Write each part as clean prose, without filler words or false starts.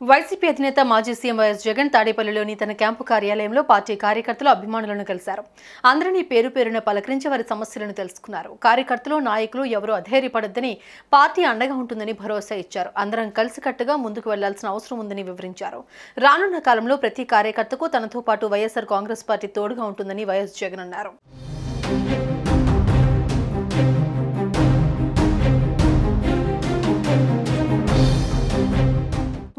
YCP అధినేత మాజీ CM YS Jagan తాడేపల్లిలోని తన క్యాంపు కార్యాలయంలో పార్టీ కార్యకర్తలు అభిమానులను కలిశారు. అందరినీ పేరు పేరున పలకరించి వారి సమస్యలను తెలుసుకున్నారు. కార్యకర్తలు, నాయకులు ఎవరూ అధైర్యపడొద్దని, పార్టీ అండగా ఉంటుందని భరోసా ఇచ్చారు. అందరం కలిసికట్టుగా ముందుకు వెళ్లాల్సిన అవసరం ఉందని వివరించారు. రానున్న కాలంలో ప్రతి కార్యకర్తకు తనతో పాటు వైఎస్ఆర్ కాంగ్రెస్ పార్టీ తోడుగా ఉంటుందని వైఎస్ జగన్ అన్నారు.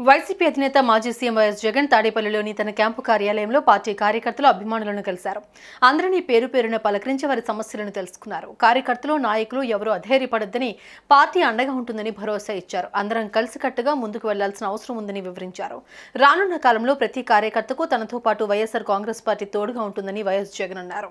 వైసీపీ అధినేత మాజీ సీఎం వైఎస్ జగన్ తాడేపల్లిలోని తన క్యాంపు కార్యాలయంలో పార్టీ కార్యకర్తలు అభిమానులను కలిశారు. అందరినీ పేరు పేరున పలకరించి వారి సమస్యలను తెలుసుకున్నారు. కార్యకర్తలు, నాయకులు ఎవరూ అధైర్యపడొద్దని, పార్టీ అండగా ఉంటుందని భరోసా ఇచ్చారు. అందరం కలిసికట్టుగా ముందుకు వెళ్లాల్సిన అవసరం ఉందని వివరించారు. రానున్న కాలంలో ప్రతి కార్యకర్తకు తనతో పాటు వైఎస్ఆర్ కాంగ్రెస్ పార్టీ తోడుగా ఉంటుందని వైఎస్ జగన్ అన్నారు.